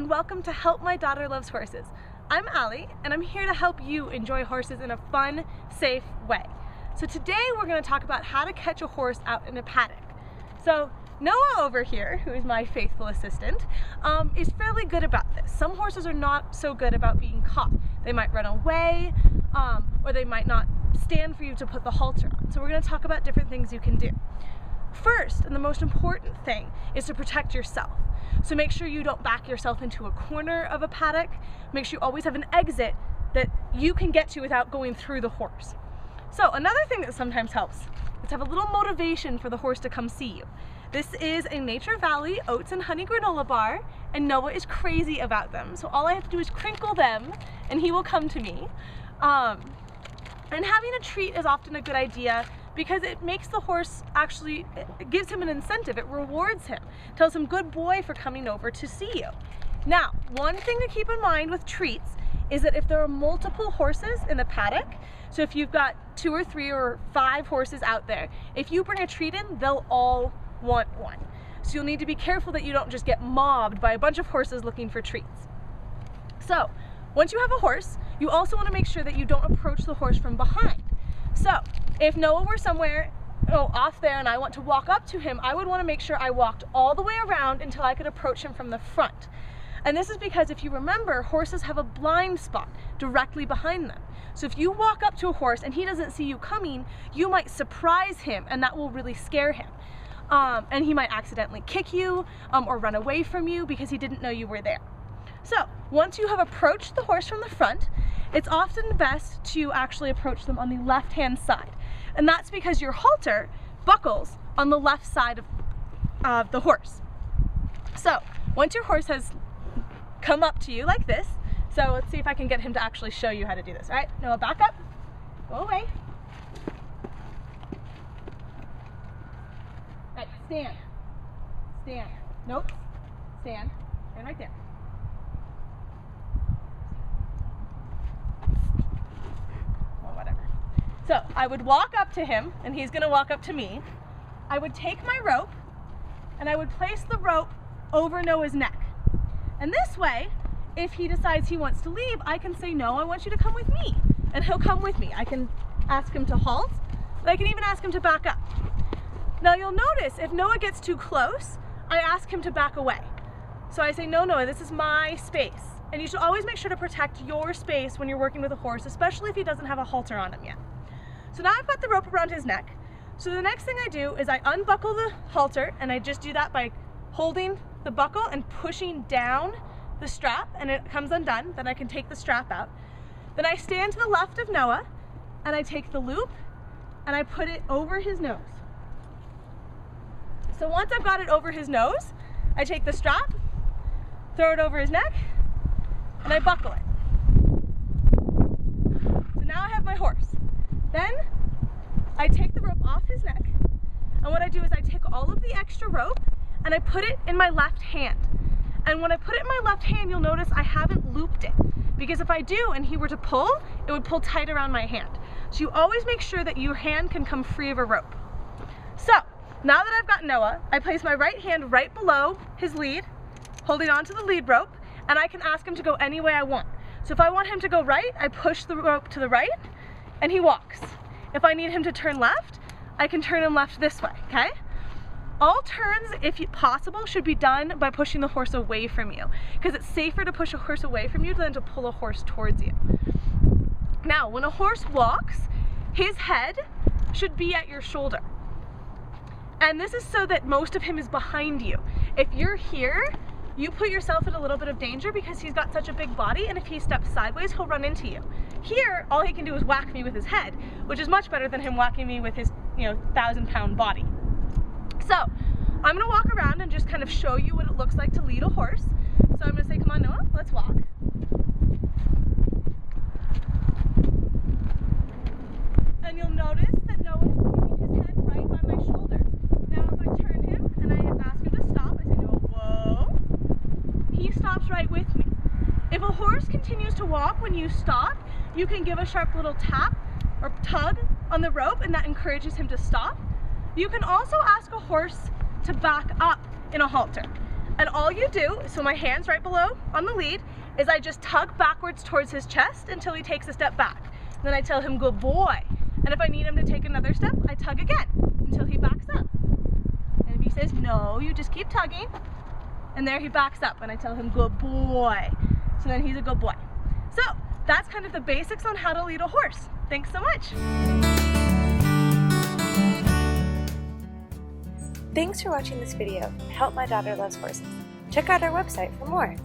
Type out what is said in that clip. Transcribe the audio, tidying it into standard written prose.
and welcome to Help My Daughter Loves Horses. I'm Allie, and I'm here to help you enjoy horses in a fun, safe way. So today we're going to talk about how to catch a horse out in a paddock. So Noah over here, who is my faithful assistant, is fairly good about this. Some horses are not so good about being caught. They might run away, or they might not stand for you to put the halter on. So we're going to talk about different things you can do. First, and the most important thing, is to protect yourself. So make sure you don't back yourself into a corner of a paddock. Make sure you always have an exit that you can get to without going through the horse. So another thing that sometimes helps is to have a little motivation for the horse to come see you. This is a Nature Valley oats and honey granola bar, and Noah is crazy about them. So all I have to do is crinkle them and he will come to me. And having a treat is often a good idea because it makes the horse actually, it gives him an incentive, it rewards him, tells him good boy for coming over to see you. Now, one thing to keep in mind with treats is that if there are multiple horses in the paddock, so if you've got 2 or 3 or 5 horses out there, if you bring a treat in, they'll all want one. So you'll need to be careful that you don't just get mobbed by a bunch of horses looking for treats. So, once you have a horse, you also want to make sure that you don't approach the horse from behind. So, if Noah were somewhere off there and I want to walk up to him, I would want to make sure I walked all the way around until I could approach him from the front. And this is because if you remember, horses have a blind spot directly behind them. So if you walk up to a horse and he doesn't see you coming, you might surprise him and that will really scare him. And he might accidentally kick you or run away from you because he didn't know you were there. So once you have approached the horse from the front, it's often best to actually approach them on the left-hand side. And that's because your halter buckles on the left side of the horse. So once your horse has come up to you like this, so let's see if I can get him to actually show you how to do this. All right, Noah, back up, go away. All right, stand, stand, nope, stand right there. So I would walk up to him and he's gonna walk up to me. I would take my rope and I would place the rope over Noah's neck. And this way, if he decides he wants to leave, I can say, no, I want you to come with me. And he'll come with me. I can ask him to halt, but I can even ask him to back up. Now you'll notice if Noah gets too close, I ask him to back away. So I say, no, Noah, this is my space. And you should always make sure to protect your space when you're working with a horse, especially if he doesn't have a halter on him yet. So now I've got the rope around his neck. So the next thing I do is I unbuckle the halter, and I just do that by holding the buckle and pushing down the strap, and it comes undone. Then I can take the strap out. Then I stand to the left of Noah and I take the loop and I put it over his nose. So once I've got it over his nose, I take the strap, throw it over his neck, and I buckle it. So now I have my horse. Then I take the rope off his neck, and what I do is I take all of the extra rope and I put it in my left hand. And when I put it in my left hand, you'll notice I haven't looped it, because if I do and he were to pull, it would pull tight around my hand. So you always make sure that your hand can come free of a rope. So now that I've got Noah, I place my right hand right below his lead, holding onto the lead rope, and I can ask him to go any way I want. So if I want him to go right, I push the rope to the right, and he walks. If I need him to turn left, I can turn him left this way, okay? All turns, if possible, should be done by pushing the horse away from you, because it's safer to push a horse away from you than to pull a horse towards you. Now, when a horse walks, his head should be at your shoulder. And this is so that most of him is behind you. If you're here, you put yourself in a little bit of danger because he's got such a big body, and if he steps sideways, he'll run into you. Here, all he can do is whack me with his head, which is much better than him whacking me with his, 1,000-pound body. So, I'm gonna walk around and just kind of show you what it looks like to lead a horse. So I'm gonna say, come on, Noah, let's walk. And you'll notice that Noah is keeping his head right by my shoulder. Now if I turn him and I ask him to stop, I say, Noah, whoa, he stops right with me. If a horse continues to walk when you stop, you can give a sharp little tap or tug on the rope, and that encourages him to stop. You can also ask a horse to back up in a halter. And all you do, so my hand's right below on the lead, is I just tug backwards towards his chest until he takes a step back. And then I tell him, good boy. And if I need him to take another step, I tug again until he backs up. And if he says no, you just keep tugging. And there he backs up and I tell him, good boy. So then he's a good boy. So that's kind of the basics on how to lead a horse. Thanks so much. Thanks for watching this video. Help My Daughter Loves Horses. Check out our website for more.